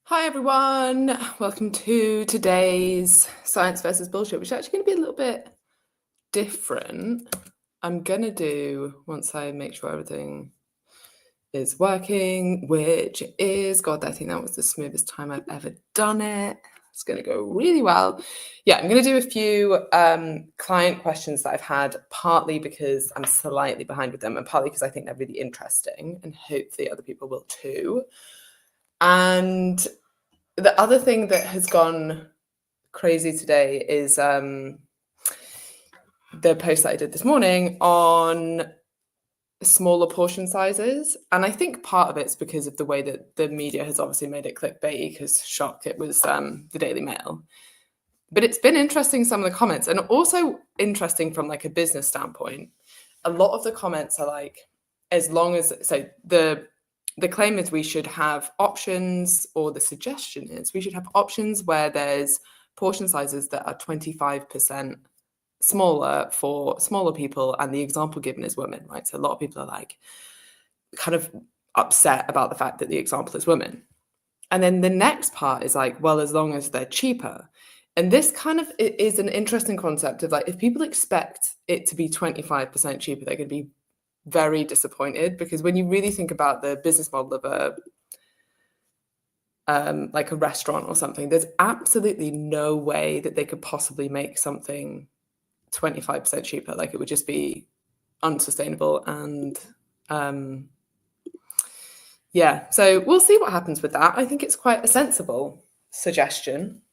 Hi everyone, welcome to today's Science versus Bullshit, which is actually going to be a little bit different. I'm going to do, once I make sure everything is working, which is, God, I think that was the smoothest time I've ever done it. It's going to go really well. Yeah, I'm going to do a few client questions that I've had, partly because I'm slightly behind with them and partly because I think they're really interesting and hopefully other people will too. And the other thing that has gone crazy today is the post that I did this morning on smaller portion sizes. And I think part of it's because of the way that the media has obviously made it clickbaity, because shock, it was the Daily Mail. But it's been interesting, some of the comments, and also interesting from like a business standpoint. A lot of the comments are like, as long as, so the claim is we should have options, or the suggestion is we should have options where there's portion sizes that are 25% smaller for smaller people, and the example given is women, right? So a lot of people are like kind of upset about the fact that the example is women. And then the next part is like, well, as long as they're cheaper. And this kind of is an interesting concept of like, if people expect it to be 25% cheaper, they're going to be very disappointed, because when you really think about the business model of like a restaurant or something, there's absolutely no way that they could possibly make something 25% cheaper. Like, it would just be unsustainable. And yeah, so we'll see what happens with that. I think it's quite a sensible suggestion.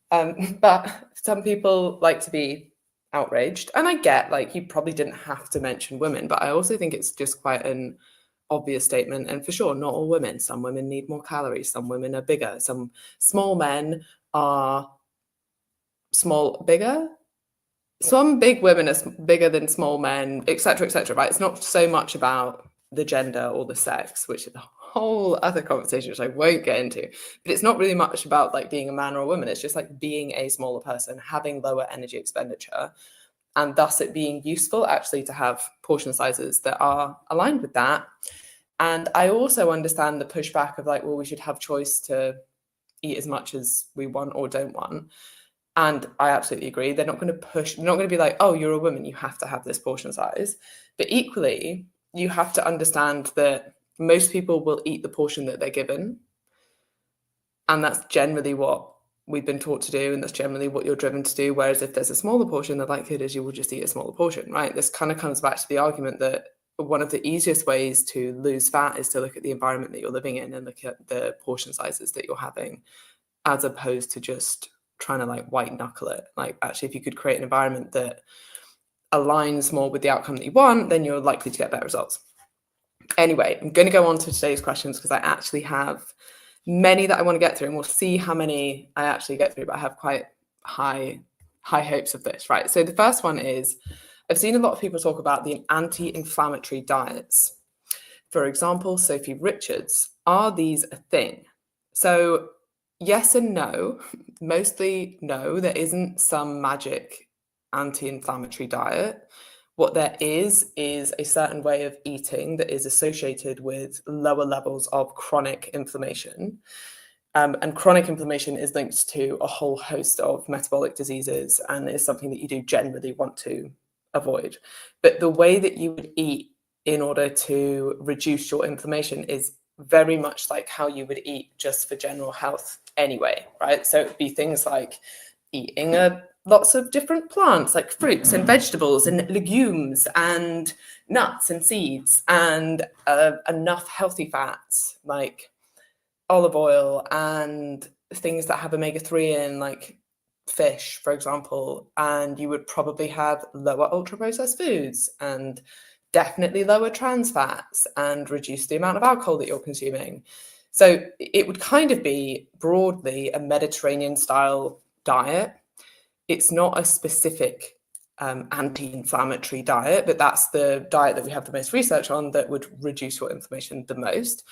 But some people like to be outraged, and I get, like, you probably didn't have to mention women, but I also think it's just quite an obvious statement. And for sure, not all women. Some women need more calories, some women are bigger, some small men are bigger, some big women are bigger than small men, etc., right? It's not so much about the gender or the sex, which is a whole other conversation which I won't get into, but it's not really much about like being a man or a woman. It's just like being a smaller person, having lower energy expenditure, and thus it being useful actually to have portion sizes that are aligned with that. And I also understand the pushback of like, well, we should have choice to eat as much as we want or don't want. And I absolutely agree. They're not going to push, they're not going to be like, oh, you're a woman, you have to have this portion size. But equally, you have to understand that most people will eat the portion that they're given. And that's generally what we've been taught to do. And that's generally what you're driven to do. Whereas if there's a smaller portion, the likelihood is you will just eat a smaller portion, right? This kind of comes back to the argument that one of the easiest ways to lose fat is to look at the environment that you're living in and look at the portion sizes that you're having, as opposed to just trying to like white knuckle it. Like, actually, if you could create an environment that aligns more with the outcome that you want, then you're likely to get better results. Anyway, I'm going to go on to today's questions because I actually have many that I want to get through, and we'll see how many I actually get through, but I have quite high hopes of this, right? So the first one is, I've seen a lot of people talk about the anti-inflammatory diets. For example, Sophie Richards. Are these a thing? So yes and no. Mostly no, there isn't some magic anti-inflammatory diet. What there is a certain way of eating that is associated with lower levels of chronic inflammation. And chronic inflammation is linked to a whole host of metabolic diseases and is something that you do generally want to avoid. But the way that you would eat in order to reduce your inflammation is very much like how you would eat just for general health anyway, right? So it'd be things like eating lots of different plants, like fruits and vegetables and legumes and nuts and seeds, and enough healthy fats like olive oil and things that have omega-3 in, like fish, for example. And you would probably have lower ultra-processed foods and definitely lower trans fats and reduce the amount of alcohol that you're consuming. So it would kind of be broadly a Mediterranean style diet. It's not a specific anti-inflammatory diet, but that's the diet that we have the most research on that would reduce your inflammation the most.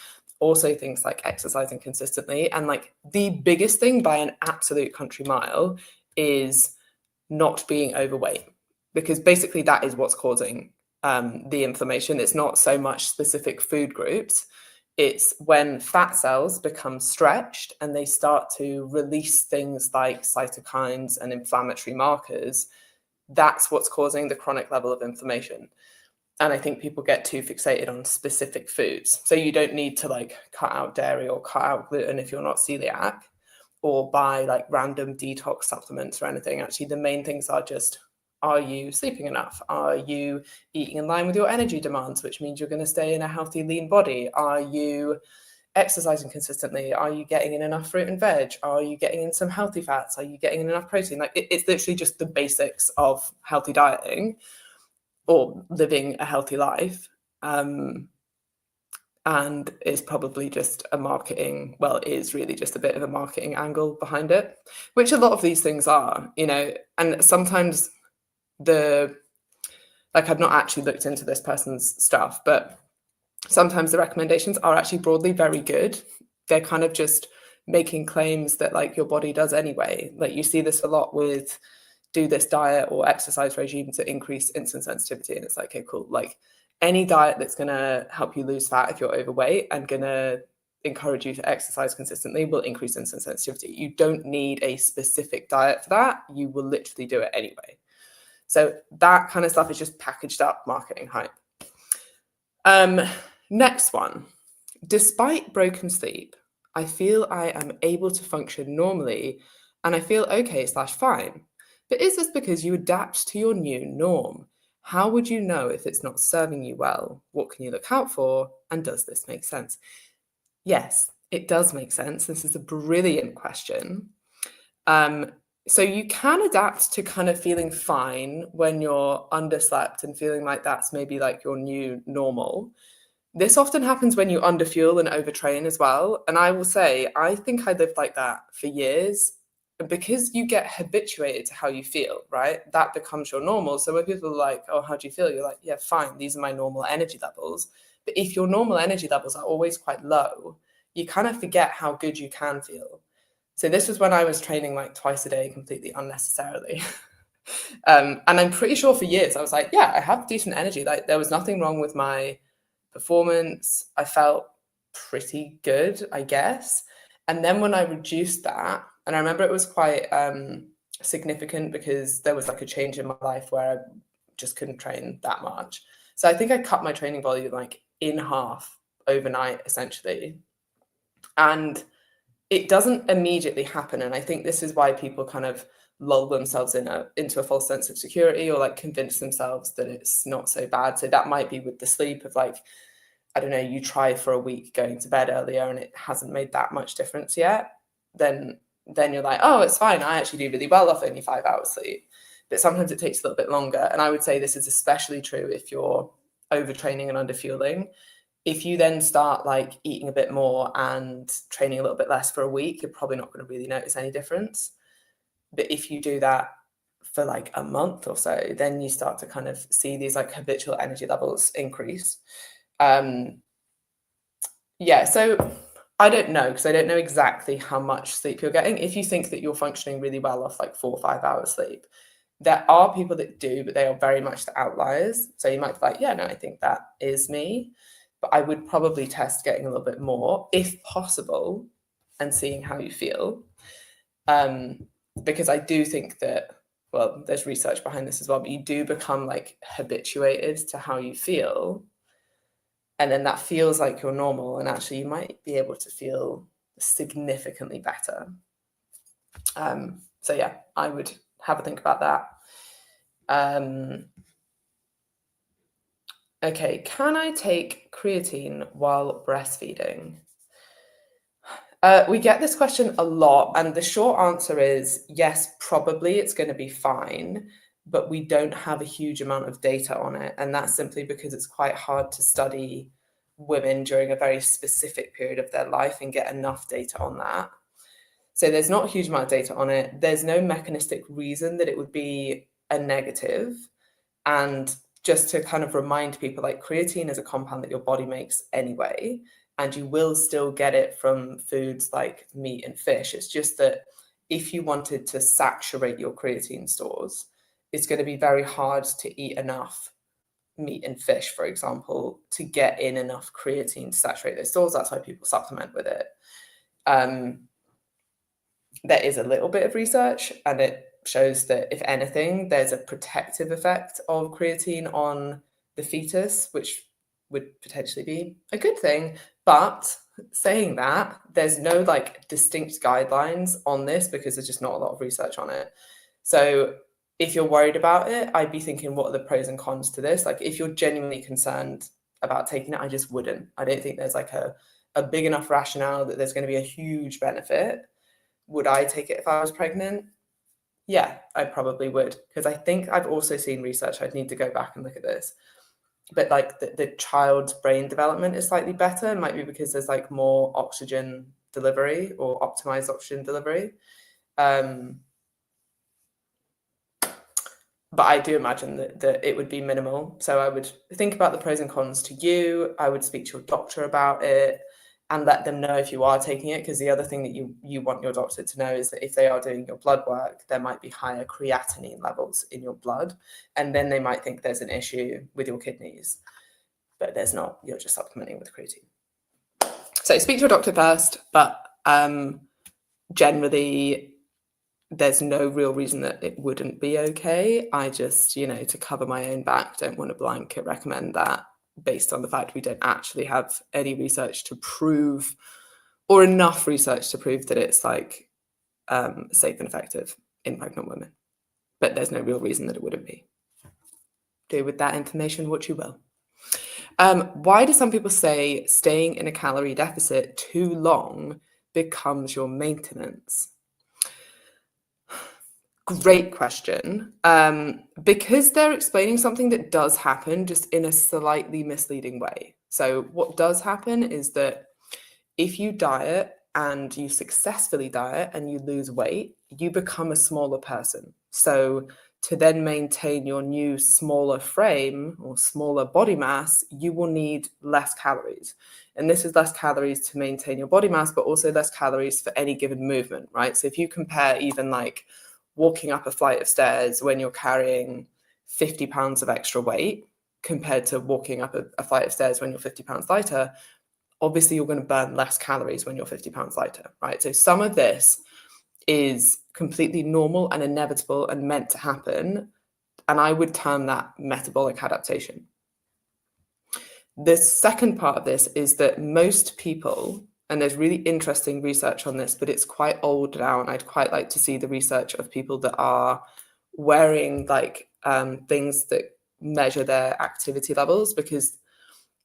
Also things like exercising consistently. And like the biggest thing by an absolute country mile is not being overweight, because basically that is what's causing the inflammation. It's not so much specific food groups. It's when fat cells become stretched and they start to release things like cytokines and inflammatory markers. That's what's causing the chronic level of inflammation. And I think people get too fixated on specific foods. So you don't need to like cut out dairy or cut out gluten if you're not celiac, or buy like random detox supplements or anything. Actually, the main things are just, are you sleeping enough? Are you eating in line with your energy demands, which means you're going to stay in a healthy, lean body? Are you exercising consistently? Are you getting in enough fruit and veg? Are you getting in some healthy fats? Are you getting in enough protein? Like it's literally just the basics of healthy dieting or living a healthy life. And is probably just a marketing, well, it is really just a bit of a marketing angle behind it, which a lot of these things are, you know, and sometimes I've not actually looked into this person's stuff, but sometimes the recommendations are actually broadly very good. They're kind of just making claims that like your body does anyway. Like you see this a lot with do this diet or exercise regime to increase insulin sensitivity. And it's like, okay, cool. Like any diet that's going to help you lose fat if you're overweight and going to encourage you to exercise consistently will increase insulin sensitivity. You don't need a specific diet for that. You will literally do it anyway. So that kind of stuff is just packaged up marketing hype. Next one. Despite broken sleep, I feel I am able to function normally and I feel okay/fine. But is this because you adapt to your new norm? How would you know if it's not serving you well? What can you look out for? And does this make sense? Yes, it does make sense. This is a brilliant question. So you can adapt to kind of feeling fine when you're underslept and feeling like that's maybe like your new normal. This often happens when you underfuel and overtrain as well. And I will say, I think I lived like that for years because you get habituated to how you feel, right? That becomes your normal. So when people are like, oh, how do you feel? You're like, yeah, fine. These are my normal energy levels. But if your normal energy levels are always quite low, you kind of forget how good you can feel. So this was when I was training like twice a day, completely unnecessarily. And I'm pretty sure for years I was like, yeah, I have decent energy. Like there was nothing wrong with my performance. I felt pretty good, I guess. And then when I reduced that, and I remember it was quite significant because there was like a change in my life where I just couldn't train that much. So I think I cut my training volume like in half overnight, essentially. And it doesn't immediately happen. And I think this is why people kind of lull themselves into a false sense of security or like convince themselves that it's not so bad. So that might be with the sleep of like, I don't know, you try for a week going to bed earlier and it hasn't made that much difference yet. Then you're like, oh, it's fine. I actually do really well off only 5 hours sleep. But sometimes it takes a little bit longer. And I would say this is especially true if you're overtraining and underfueling. If you then start like eating a bit more and training a little bit less for a week, you're probably not going to really notice any difference. But if you do that for like a month or so, then you start to kind of see these like habitual energy levels increase. Yeah, so I don't know because I don't know exactly how much sleep you're getting. If you think that you're functioning really well off like 4 or 5 hours sleep, there are people that do, but they are very much the outliers. So you might be like, yeah, no, I think that is me. But I would probably test getting a little bit more if possible and seeing how you feel. Because I do think that, well, there's research behind this as well, but you do become like habituated to how you feel. And then that feels like you're normal. And actually you might be able to feel significantly better. So yeah, I would have a think about that. Okay, can I take creatine while breastfeeding? We get this question a lot, and the short answer is yes, probably it's going to be fine, but we don't have a huge amount of data on it. And that's simply because it's quite hard to study women during a very specific period of their life and get enough data on that. So there's not a huge amount of data on it. There's no mechanistic reason that it would be a negative. And just to kind of remind people, like creatine is a compound that your body makes anyway, and you will still get it from foods like meat and fish. It's just that if you wanted to saturate your creatine stores, it's going to be very hard to eat enough meat and fish, for example, to get in enough creatine to saturate those stores. That's why people supplement with it. There is a little bit of research, and it shows that, if anything, there's a protective effect of creatine on the fetus, which would potentially be a good thing. But saying that, there's no like distinct guidelines on this because there's just not a lot of research on it. So if you're worried about it, I'd be thinking, what are the pros and cons to this? Like, if you're genuinely concerned about taking it, I just wouldn't. I don't think there's like a big enough rationale that there's going to be a huge benefit. Would I take it if I was pregnant? Yeah, I probably would, because I think I've also seen research. I'd need to go back and look at this. But like the child's brain development is slightly better. It might be because there's like more oxygen delivery or optimized oxygen delivery. But I do imagine that it would be minimal. So I would think about the pros and cons to you. I would speak to your doctor about it and let them know if you are taking it, because the other thing that you want your doctor to know is that if they are doing your blood work, there might be higher creatinine levels in your blood, and then they might think there's an issue with your kidneys, but there's not. You're just supplementing with creatine. So speak to your doctor first, but generally there's no real reason that it wouldn't be okay. I just, to cover my own back, don't want to blanket recommend that, based on the fact we don't actually have any research to prove, or enough research to prove, that it's like safe and effective in pregnant women. But there's no real reason that it wouldn't be. Do with that information what you will. Why do some people say staying in a calorie deficit too long becomes your maintenance? Great question. Because they're explaining something that does happen, just in a slightly misleading way. So what does happen is that if you diet and you successfully diet and you lose weight, you become a smaller person. So to then maintain your new smaller frame or smaller body mass, you will need less calories. And this is less calories to maintain your body mass, but also less calories for any given movement, right? So if you compare even like walking up a flight of stairs when you're carrying 50 pounds of extra weight compared to walking up a flight of stairs when you're 50 pounds lighter, obviously you're going to burn less calories when you're 50 pounds lighter, right? So some of this is completely normal and inevitable and meant to happen. And I would term that metabolic adaptation. The second part of this is that most people, and there's really interesting research on this, but it's quite old now, and I'd quite like to see the research of people that are wearing like things that measure their activity levels, because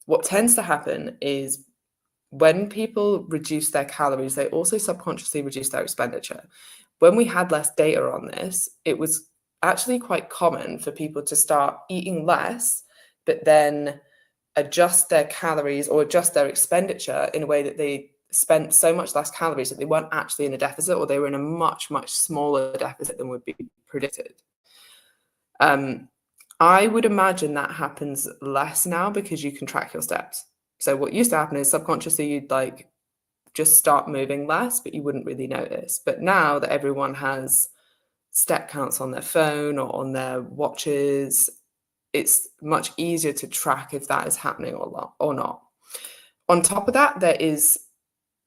what tends to happen is when people reduce their calories, they also subconsciously reduce their expenditure. When we had less data on this, it was actually quite common for people to start eating less, but then adjust their calories or adjust their expenditure in a way that they spent so much less calories that they weren't actually in a deficit, or they were in a much, much smaller deficit than would be predicted. I would imagine that happens less now because you can track your steps. So what used to happen is subconsciously you'd like just start moving less, but you wouldn't really notice. But now that everyone has step counts on their phone or on their watches, it's much easier to track if that is happening or not. On top of that, there is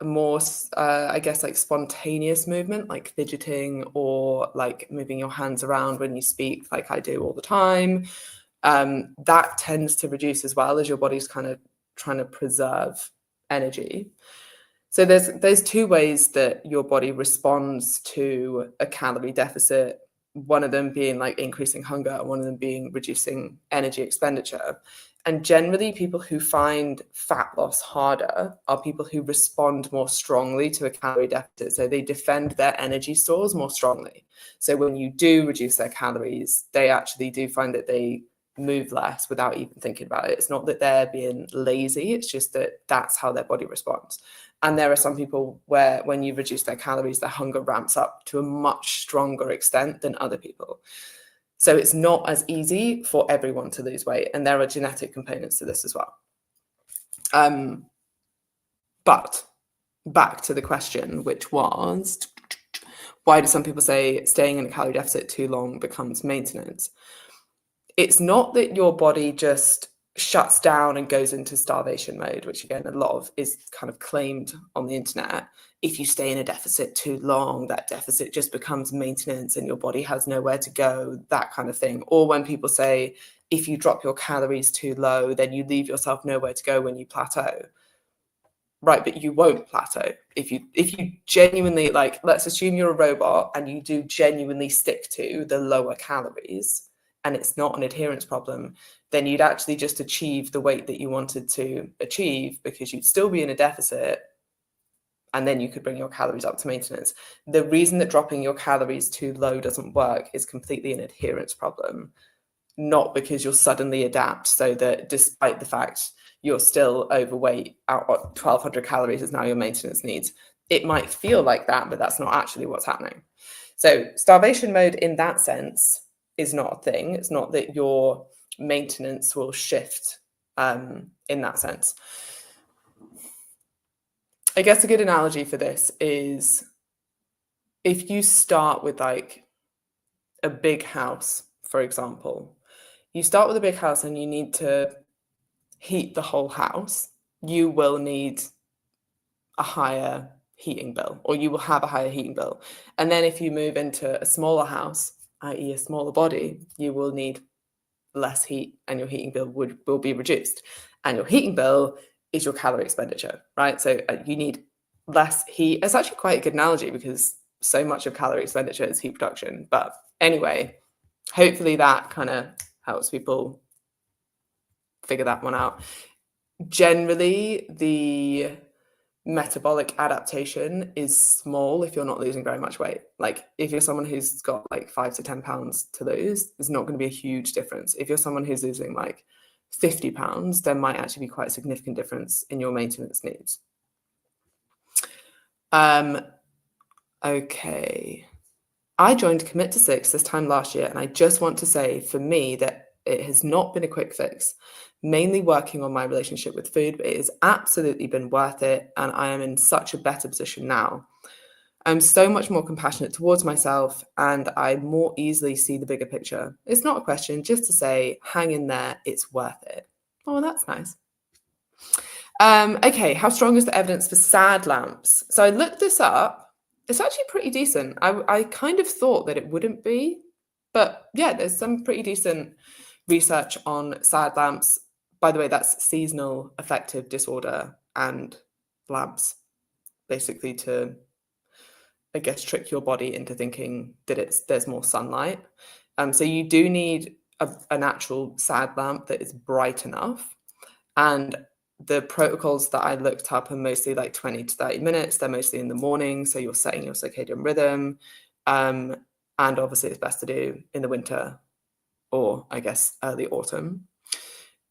more, I guess, like spontaneous movement, like fidgeting or like moving your hands around when you speak, like I do all the time. That tends to reduce as well, as your body's kind of trying to preserve energy. So there's two ways that your body responds to a calorie deficit, one of them being like increasing hunger and one of them being reducing energy expenditure. And generally people who find fat loss harder are people who respond more strongly to a calorie deficit. So they defend their energy stores more strongly. So when you do reduce their calories, they actually do find that they move less without even thinking about it. It's not that they're being lazy, it's just that that's how their body responds. And there are some people where when you reduce their calories, their hunger ramps up to a much stronger extent than other people. So it's not as easy for everyone to lose weight, and there are genetic components to this as well. But back to the question, which was, why do some people say staying in a calorie deficit too long becomes maintenance? it's not that your body just shuts down and goes into starvation mode, which again, a lot of is kind of claimed on the internet. If you stay in a deficit too long, that deficit just becomes maintenance and your body has nowhere to go, that kind of thing. Or when people say, if you drop your calories too low, then you leave yourself nowhere to go when you plateau. Right, but you won't plateau. If you genuinely, like, let's assume you're a robot and you do genuinely stick to the lower calories and it's not an adherence problem, then you'd actually just achieve the weight that you wanted to achieve because you'd still be in a deficit, and then you could bring your calories up to maintenance. The reason that dropping your calories too low doesn't work is completely an adherence problem, not because you'll suddenly adapt so that despite the fact you're still overweight, 1,200 calories is now your maintenance needs. It might feel like that, but that's not actually what's happening. So starvation mode in that sense is not a thing. It's not that your maintenance will shift in that sense. I guess a good analogy for this is if you start with like a big house, for example, you start with a big house and you need to heat the whole house, you will need a higher heating bill, or you will have a higher heating bill. And then if you move into a smaller house, i.e. a smaller body, you will need less heat and your heating bill will be reduced. And your heating bill is your calorie expenditure, right? So you need less heat. It's actually quite a good analogy because so much of calorie expenditure is heat production. But anyway, hopefully that kind of helps people figure that one out. Generally, the metabolic adaptation is small if you're not losing very much weight. Like if you're someone who's got like 5 to 10 pounds to lose, there's not going to be a huge difference. If you're someone who's losing like 50 pounds, there might actually be quite a significant difference in your maintenance needs. Okay. I joined Commit to 6 this time last year, and I just want to say for me that it has not been a quick fix, mainly working on my relationship with food, but it has absolutely been worth it. And I am in such a better position now. I'm so much more compassionate towards myself and I more easily see the bigger picture. It's not a question, just to say, hang in there, it's worth it. Oh, that's nice. Okay, how strong is the evidence for SAD lamps? So I looked this up. It's actually pretty decent. I kind of thought that it wouldn't be, but yeah, there's some pretty decent research on SAD lamps. By the way, that's seasonal affective disorder and lamps, basically to, I guess, trick your body into thinking that there's more sunlight. So you do need an actual SAD lamp that is bright enough. And the protocols that I looked up are mostly like 20 to 30 minutes. They're mostly in the morning, so you're setting your circadian rhythm. And obviously it's best to do in the winter or I guess early autumn.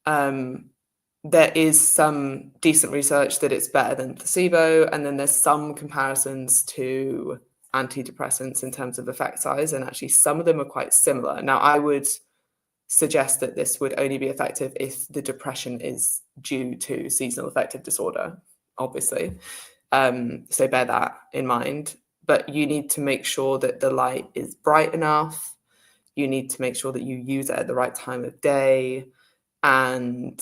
There is some decent research that it's better than placebo, and then there's some comparisons to antidepressants in terms of effect size, and actually some of them are quite similar. Now, I would suggest that this would only be effective if the depression is due to seasonal affective disorder, obviously. So bear that in mind. But you need to make sure that the light is bright enough. You need to make sure that you use it at the right time of day. And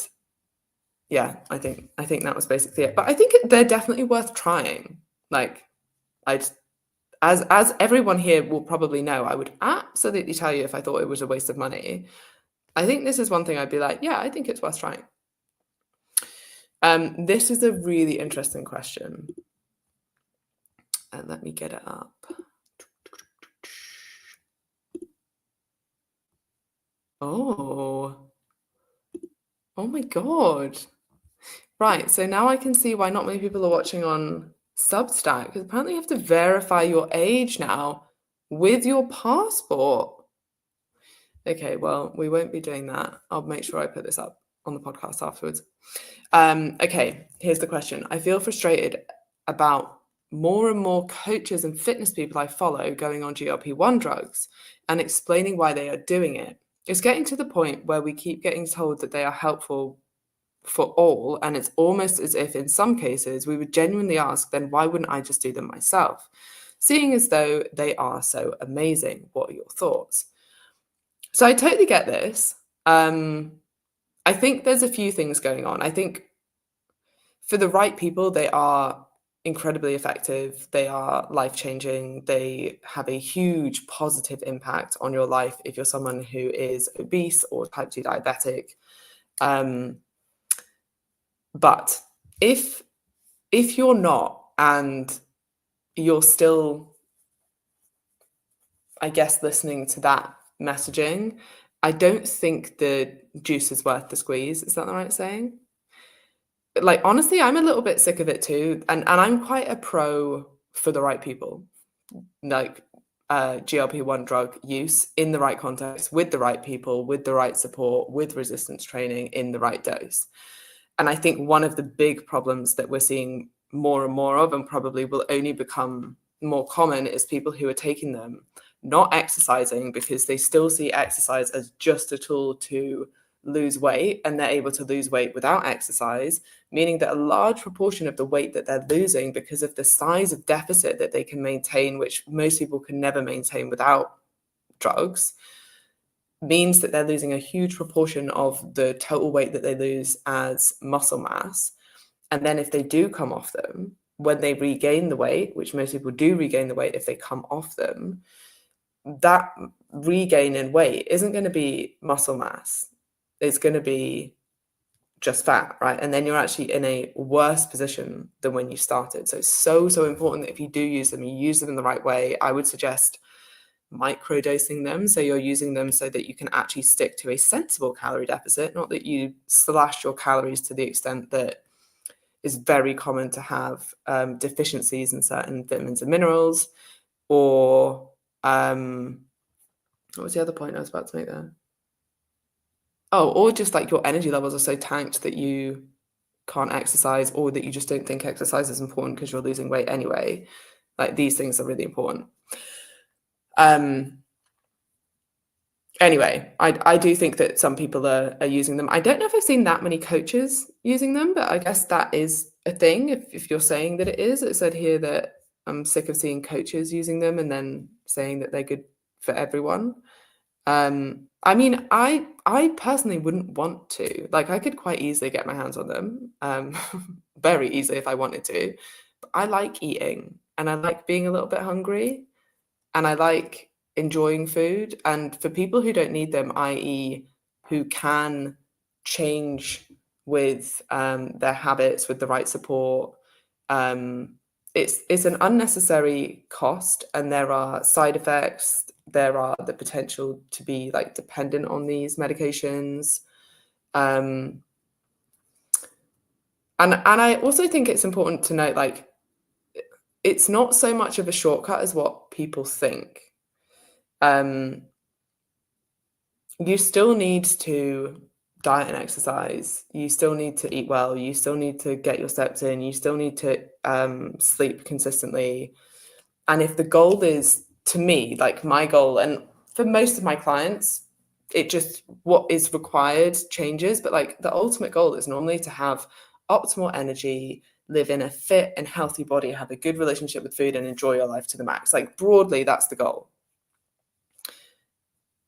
yeah, I think that was basically it. But I think they're definitely worth trying. Like, as everyone here will probably know, I would absolutely tell you if I thought it was a waste of money. I think this is one thing I'd be like, yeah, I think it's worth trying. This is a really interesting question. Let me get it up. Oh my God. Right, so now I can see why not many people are watching on Substack, because apparently you have to verify your age now with your passport. Okay, well, we won't be doing that. I'll make sure I put this up on the podcast afterwards. Okay, here's the question. I feel frustrated about more and more coaches and fitness people I follow going on GLP-1 drugs and explaining why they are doing it. It's getting to the point where we keep getting told that they are helpful for all, and it's almost as if in some cases we would genuinely ask, then why wouldn't I just do them myself? Seeing as though they are so amazing. What are your thoughts? So I totally get this. I think there's a few things going on. I think for the right people, they are incredibly effective. They are life-changing. They have a huge positive impact on your life if you're someone who is obese or type 2 diabetic. But if you're not, and you're still, I guess, listening to that messaging, I don't think the juice is worth the squeeze. Is that the right saying? Like, honestly, I'm a little bit sick of it too. And I'm quite a pro for the right people, like GLP-1 drug use in the right context, with the right people, with the right support, with resistance training in the right dose. And I think one of the big problems that we're seeing more and more of, and probably will only become more common, is people who are taking them, not exercising, because they still see exercise as just a tool to lose weight, and they're able to lose weight without exercise, meaning that a large proportion of the weight that they're losing, because of the size of deficit that they can maintain, which most people can never maintain without drugs, means that they're losing a huge proportion of the total weight that they lose as muscle mass. And then if they do come off them, when they regain the weight, which most people do regain the weight if they come off them, that regain in weight isn't going to be muscle mass. It's going to be just fat, right? And then you're actually in a worse position than when you started. So it's so important that if you do use them, you use them in the right way. I would suggest microdosing them, so you're using them so that you can actually stick to a sensible calorie deficit, not that you slash your calories to the extent that is very common to have deficiencies in certain vitamins and minerals, or what was the other point I was about to make there? Oh, or just like your energy levels are so tanked that you can't exercise, or that you just don't think exercise is important because you're losing weight anyway. Like, these things are really important. Anyway, I do think that some people are using them. I don't know if I've seen that many coaches using them, but I guess that is a thing. If you're saying that it is, it said here that I'm sick of seeing coaches using them and then saying that they're good for everyone. I mean, I personally wouldn't want to. Like, I could quite easily get my hands on them, very easily if I wanted to. But I like eating, and I like being a little bit hungry, and I like enjoying food. And for people who don't need them, i.e., who can change with their habits with the right support, it's an unnecessary cost, and there are side effects. There are the potential to be like dependent on these medications. And I also think it's important to note, like, it's not so much of a shortcut as what people think. You still need to diet and exercise. You still need to eat well. You still need to get your steps in. You still need to sleep consistently. And if the goal is, to me, like my goal, and for most of my clients, it just, what is required changes. But like, the ultimate goal is normally to have optimal energy, live in a fit and healthy body, have a good relationship with food, and enjoy your life to the max. Like, broadly, that's the goal.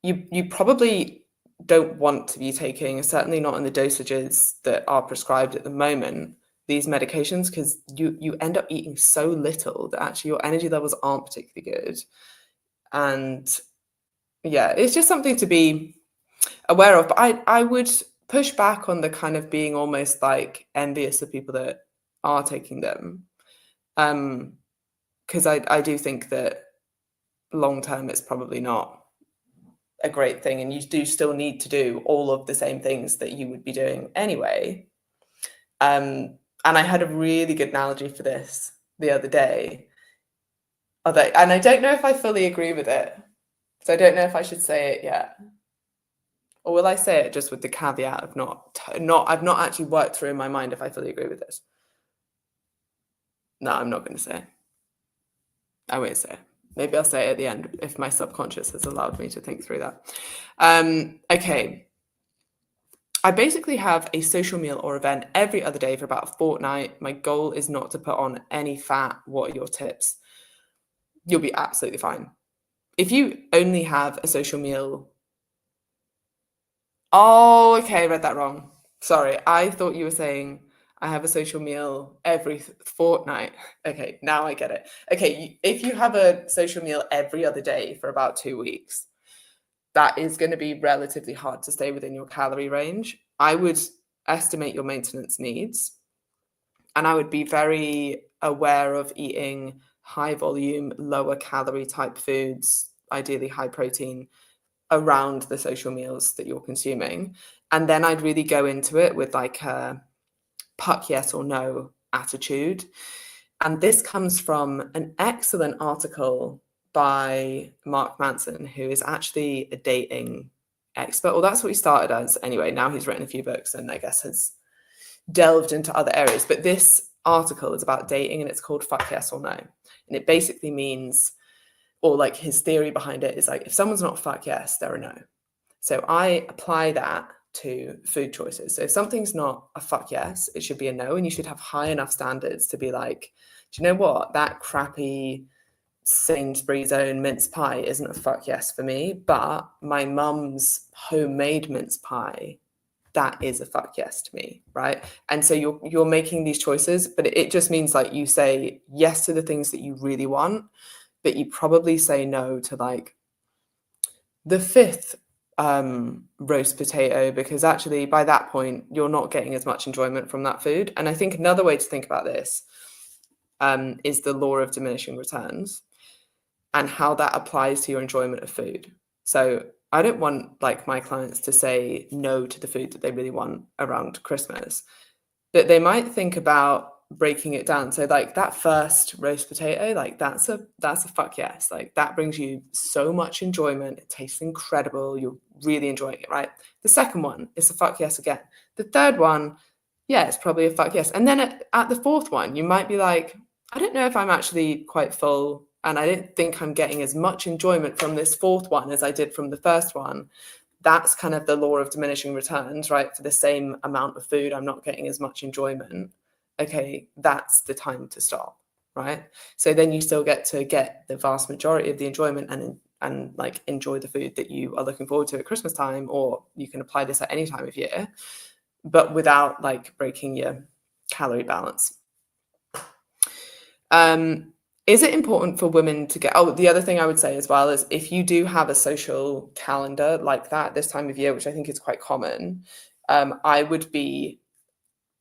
You probably don't want to be taking, certainly not in the dosages that are prescribed at the moment, these medications, because you end up eating so little that actually your energy levels aren't particularly good. And yeah, it's just something to be aware of. But I would push back on the kind of being almost like envious of people that are taking them, because I do think that long term it's probably not a great thing, and you do still need to do all of the same things that you would be doing anyway. And I had a really good analogy for this the other day, and I don't know if I fully agree with it, so I don't know if I should say it yet, or will I say it just with the caveat of I've not actually worked through in my mind if I fully agree with this. No, I'm not going to say it. I won't say it. Maybe I'll say it at the end if my subconscious has allowed me to think through that. Okay. I basically have a social meal or event every other day for about a fortnight. My goal is not to put on any fat. What are your tips? You'll be absolutely fine. If you only have a social meal Oh, okay, I read that wrong. Sorry, I thought you were saying I have a social meal every fortnight. Okay, now I get it. Okay, if you have a social meal every other day for about 2 weeks, that is going to be relatively hard to stay within your calorie range. I would estimate your maintenance needs, and I would be very aware of eating high volume, lower calorie type foods, ideally high protein, around the social meals that you're consuming. And then I'd really go into it with like a puck yes or no attitude. And this comes from an excellent article by Mark Manson, who is actually a dating expert. Well, that's what he started as anyway. Now he's written a few books and I guess has delved into other areas. But this article is about dating and it's called Fuck Yes or No. And it basically means, or like his theory behind it is like, if someone's not fuck yes, they're a no. So I apply that to food choices. So if something's not a fuck yes, it should be a no. And you should have high enough standards to be like, do you know what? That crappy Sainsbury's own mince pie isn't a fuck yes for me, but my mum's homemade mince pie, that is a fuck yes to me, right? And so you're making these choices, but it just means like you say yes to the things that you really want, but you probably say no to like the fifth roast potato, because actually by that point you're not getting as much enjoyment from that food. And I think another way to think about this is the law of diminishing returns and how that applies to your enjoyment of food. So I don't want like my clients to say no to the food that they really want around Christmas, but they might think about breaking it down. So like that first roast potato, like that's a fuck yes. Like that brings you so much enjoyment. It tastes incredible. You're really enjoying it, right? The second one is a fuck yes again. The third one, yeah, it's probably a fuck yes. And then at the fourth one, you might be like, I don't know if I'm actually quite full and I don't think I'm getting as much enjoyment from this fourth one as I did from the first one. That's kind of the law of diminishing returns, right? For the same amount of food, I'm not getting as much enjoyment. Okay, that's the time to stop, right? So then you still get to get the vast majority of the enjoyment and like enjoy the food that you are looking forward to at Christmas time, or you can apply this at any time of year, but without like breaking your calorie balance. Is it important for women to get, oh, the other thing I would say as well is if you do have a social calendar like that this time of year, which I think is quite common, I would be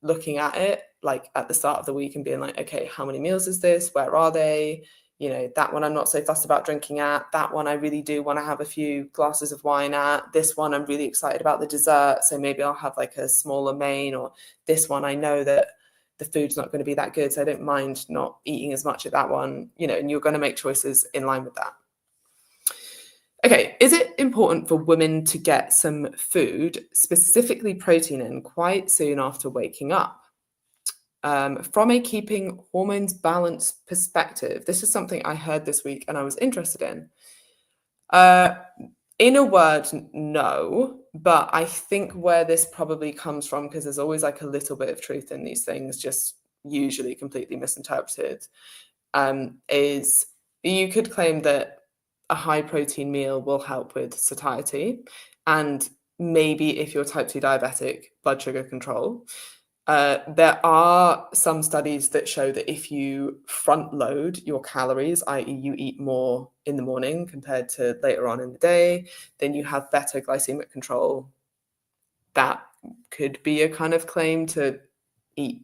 looking at it like at the start of the week and being like, okay, how many meals is this? Where are they? You know, that one I'm not so fussed about drinking at. That one I really do want to have a few glasses of wine at. This one I'm really excited about the dessert, so maybe I'll have like a smaller main. Or this one I know that the food's not going to be that good, so I don't mind not eating as much at that one, you know, and you're going to make choices in line with that. Okay, is it important for women to get some food, specifically protein, in quite soon after waking up? From a keeping hormones balanced perspective, this is something I heard this week and I was interested in. In a word, no, but I think where this probably comes from, because there's always like a little bit of truth in these things, just usually completely misinterpreted, is you could claim that a high protein meal will help with satiety and maybe if you're type 2 diabetic, blood sugar control. There are some studies that show that if you front load your calories, i.e. you eat more in the morning compared to later on in the day, then you have better glycemic control. That could be a kind of claim to eat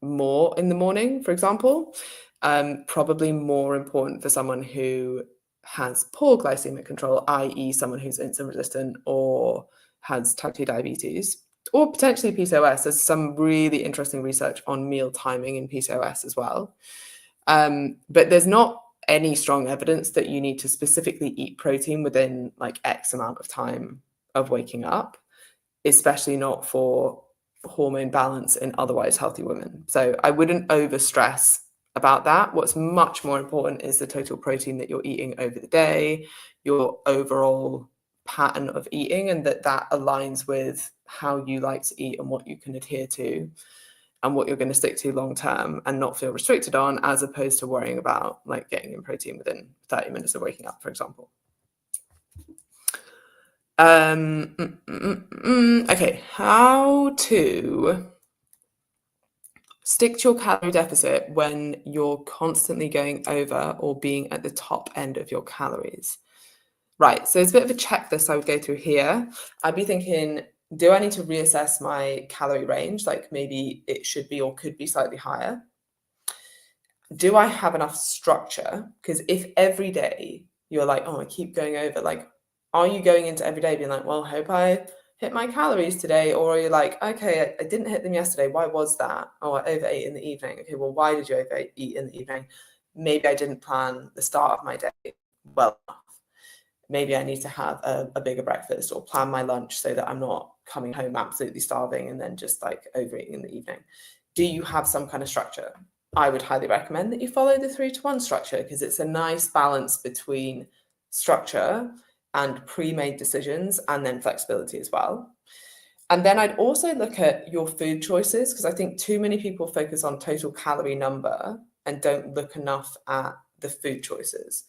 more in the morning, for example. Probably more important for someone who has poor glycemic control, i.e. someone who's insulin resistant or has type 2 diabetes, or potentially PCOS. There's some really interesting research on meal timing in PCOS as well. But there's not any strong evidence that you need to specifically eat protein within like X amount of time of waking up, especially not for hormone balance in otherwise healthy women. So I wouldn't over stress about that. What's much more important is the total protein that you're eating over the day, your overall pattern of eating, and that aligns with how you like to eat and what you can adhere to and what you're going to stick to long term and not feel restricted on, as opposed to worrying about like getting in protein within 30 minutes of waking up, for example. Okay, how to stick to your calorie deficit when you're constantly going over or being at the top end of your calories. Right, so it's a bit of a checklist I would go through here. I'd be thinking, do I need to reassess my calorie range? Like maybe it should be or could be slightly higher. Do I have enough structure? Because if every day you're like, oh, I keep going over, like, are you going into every day being like, well, hope I hit my calories today? Or are you like, okay, I didn't hit them yesterday. Why was that? Oh, I overate in the evening. Okay, well, why did you overeat in the evening? Maybe I didn't plan the start of my day well enough. Maybe I need to have a bigger breakfast or plan my lunch so that I'm not coming home absolutely starving and then just like overeating in the evening. Do you have some kind of structure? I would highly recommend that you follow the 3-to-1 structure because it's a nice balance between structure and pre-made decisions and then flexibility as well. And then I'd also look at your food choices because I think too many people focus on total calorie number and don't look enough at the food choices.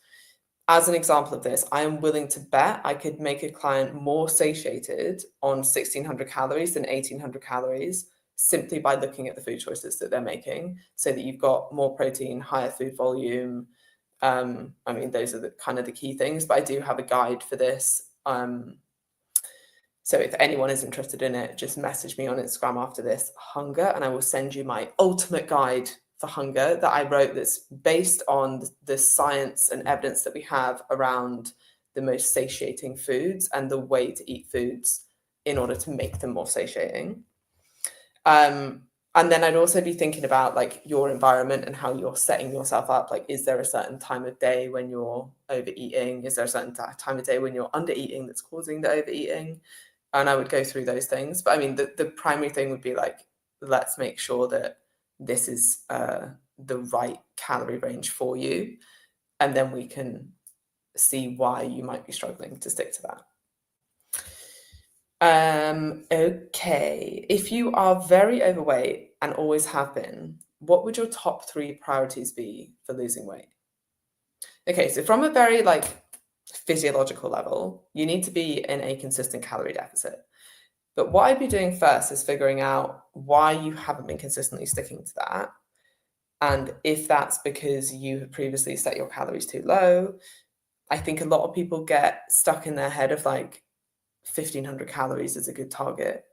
As an example of this, I am willing to bet I could make a client more satiated on 1,600 calories than 1,800 calories simply by looking at the food choices that they're making so that you've got more protein, higher food volume. I mean, those are the kind of the key things, but I do have a guide for this. So if anyone is interested in it, just message me on Instagram after this, hunger, and I will send you my ultimate guide for hunger that I wrote that's based on the science and evidence that we have around the most satiating foods and the way to eat foods in order to make them more satiating. And then I'd also be thinking about like your environment and how you're setting yourself up. Like, is there a certain time of day when you're overeating? Is there a certain time of day when you're undereating that's causing the overeating? And I would go through those things. But I mean, the primary thing would be like, let's make sure that this is the right calorie range for you. And then we can see why you might be struggling to stick to that. Okay, if you are very overweight and always have been, what would your top 3 priorities be for losing weight? Okay, so from a very like physiological level, you need to be in a consistent calorie deficit. But what I'd be doing first is figuring out why you haven't been consistently sticking to that. And if that's because you have previously set your calories too low, I think a lot of people get stuck in their head of like 1,500 calories is a good target.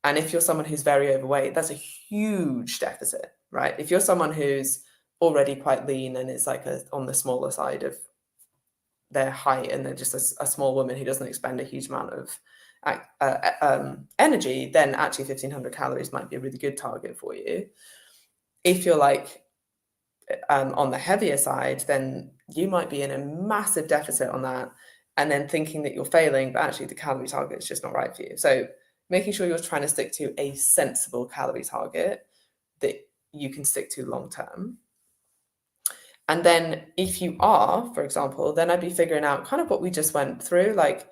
And if you're someone who's very overweight, that's a huge deficit, right? If you're someone who's already quite lean and is like on the smaller side of their height and they're just a small woman who doesn't expend a huge amount of energy, then actually 1,500 calories might be a really good target for you. If you're like on the heavier side, then you might be in a massive deficit on that and then thinking that you're failing, but actually the calorie target is just not right for you. So making sure you're trying to stick to a sensible calorie target that you can stick to long term. And then if you are, for example, then I'd be figuring out kind of what we just went through, like,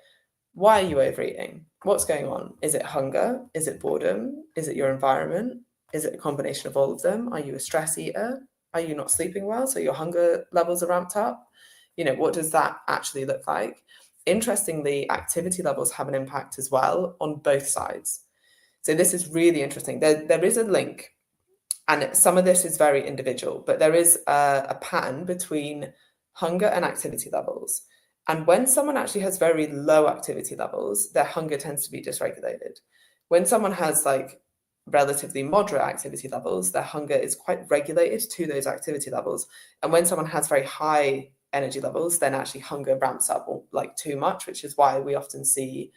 why are you overeating? What's going on? Is it hunger? Is it boredom? Is it your environment? Is it a combination of all of them? Are you a stress eater? Are you not sleeping well? So your hunger levels are ramped up? You know, what does that actually look like? Interestingly, activity levels have an impact as well on both sides. So this is really interesting. There is a link, and some of this is very individual, but there is a pattern between hunger and activity levels. And when someone actually has very low activity levels, their hunger tends to be dysregulated. When someone has like relatively moderate activity levels, their hunger is quite regulated to those activity levels. And when someone has very high energy levels, then actually hunger ramps up like too much, which is why we often see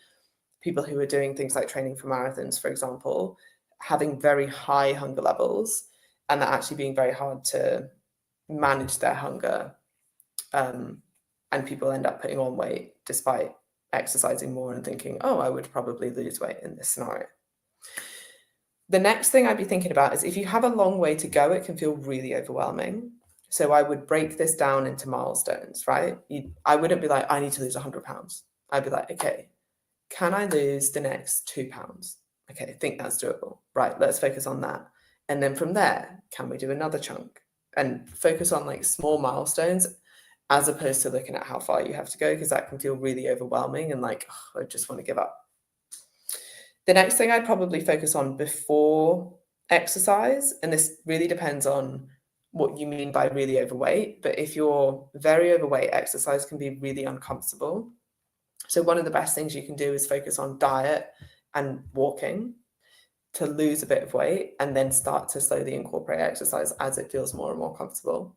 people who are doing things like training for marathons, for example, having very high hunger levels and that actually being very hard to manage their hunger. And people end up putting on weight despite exercising more and thinking, oh, I would probably lose weight in this scenario. The next thing I'd be thinking about is if you have a long way to go, it can feel really overwhelming. So I would break this down into milestones, right? I wouldn't be like, I need to lose 100 pounds. I'd be like, okay, can I lose the next 2 pounds? Okay, I think that's doable. Right, let's focus on that. And then from there, can we do another chunk? And focus on like small milestones as opposed to looking at how far you have to go, because that can feel really overwhelming and like, oh, I just want to give up. The next thing I'd probably focus on before exercise, and this really depends on what you mean by really overweight, but if you're very overweight, exercise can be really uncomfortable. So one of the best things you can do is focus on diet and walking to lose a bit of weight, and then start to slowly incorporate exercise as it feels more and more comfortable.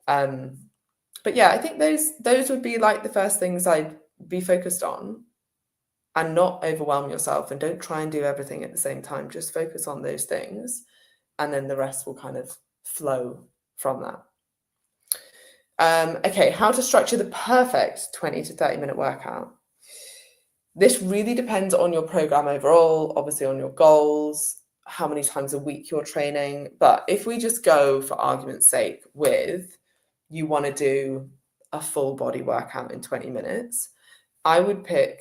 But yeah, I think those would be like the first things I'd be focused on, and not overwhelm yourself, and don't try and do everything at the same time. Just focus on those things, and then the rest will kind of flow from that. Okay, how to structure the perfect 20 to 30 minute workout. This really depends on your program overall, obviously on your goals, how many times a week you're training. But if we just go, for argument's sake, with you want to do a full body workout in 20 minutes, I would pick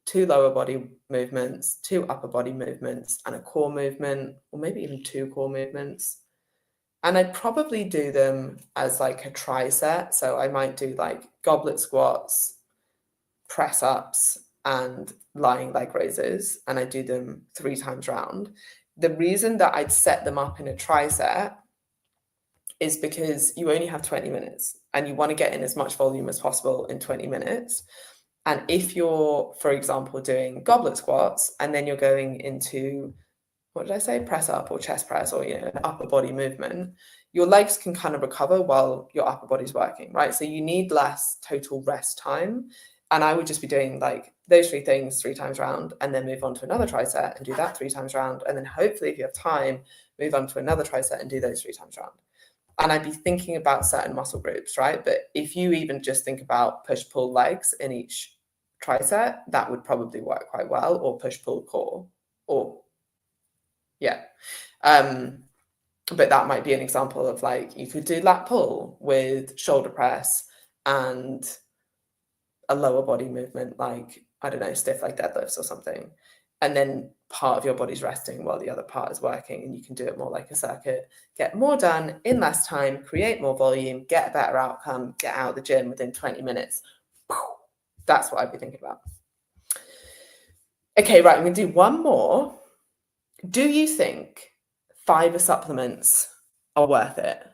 2 lower body movements, 2 upper body movements, and a core movement, or maybe even 2 core movements. And I'd probably do them as like a tri-set. So I might do like goblet squats, press ups, and lying leg raises, and I do them 3 times round. The reason that I'd set them up in a tri-set is because you only have 20 minutes and you want to get in as much volume as possible in 20 minutes. And if you're, for example, doing goblet squats and then you're going into, what did I say, press up or chest press, or an upper body movement, your legs can kind of recover while your upper body's working, right? So you need less total rest time. And I would just be doing like those 3 things 3 times round, and then move on to another tri-set and do that 3 times round. And then hopefully, if you have time, move on to another tri-set and do those 3 times round. And I'd be thinking about certain muscle groups, right? But if you even just think about push-pull legs in each tri-set, that would probably work quite well, or push-pull core, or yeah. But that might be an example of like, you could do lat pull with shoulder press and a lower body movement, like, I don't know, stiff leg deadlifts or something. And then part of your body's resting while the other part is working, and you can do it more like a circuit, get more done in less time, create more volume, get a better outcome, get out of the gym within 20 minutes. That's what I'd be thinking about. Okay, right, I'm going to do one more. Do you think fiber supplements are worth it?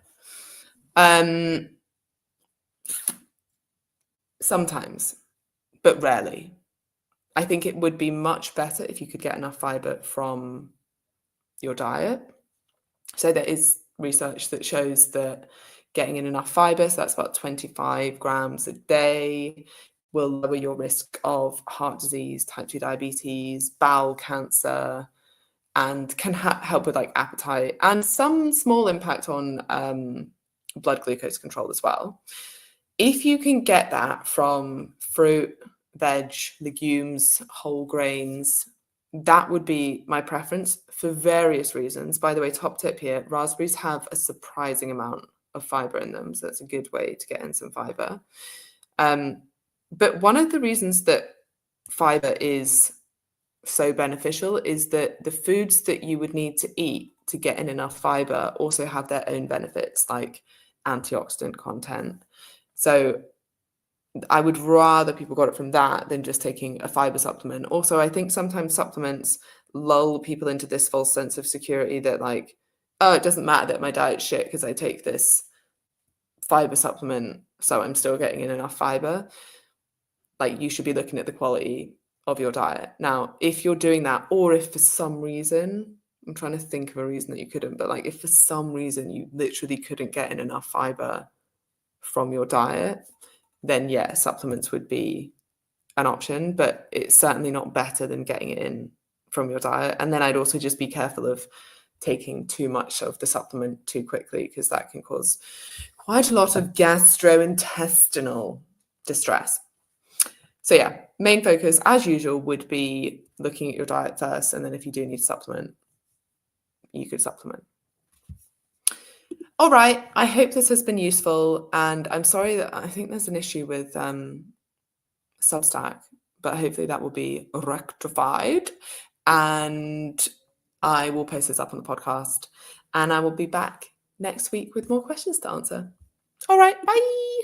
Sometimes, but rarely. I think it would be much better if you could get enough fiber from your diet. So there is research that shows that getting in enough fiber, so that's about 25 grams a day, will lower your risk of heart disease, type 2 diabetes, bowel cancer, and can help with like appetite, and some small impact on blood glucose control as well. If you can get that from fruit, veg, legumes, whole grains, that would be my preference for various reasons. By the way, top tip here, raspberries have a surprising amount of fiber in them, so that's a good way to get in some fiber. But one of the reasons that fiber is so beneficial is that the foods that you would need to eat to get in enough fiber also have their own benefits, like antioxidant content. So I would rather people got it from that than just taking a fiber supplement. Also, I think sometimes supplements lull people into this false sense of security that like, oh, it doesn't matter that my diet's shit because I take this fiber supplement, so I'm still getting in enough fiber. Like, you should be looking at the quality of your diet. Now, if you're doing that, or if for some reason, I'm trying to think of a reason that you couldn't, but like if for some reason you literally couldn't get in enough fiber from your diet, then yeah, supplements would be an option, but it's certainly not better than getting it in from your diet. And then I'd also just be careful of taking too much of the supplement too quickly, because that can cause quite a lot of gastrointestinal distress. So yeah, main focus as usual would be looking at your diet first, and then if you do need to supplement, you could supplement. All right, I hope this has been useful, and I'm sorry that I think there's an issue with Substack, but hopefully that will be rectified, and I will post this up on the podcast, and I will be back next week with more questions to answer. All right, bye.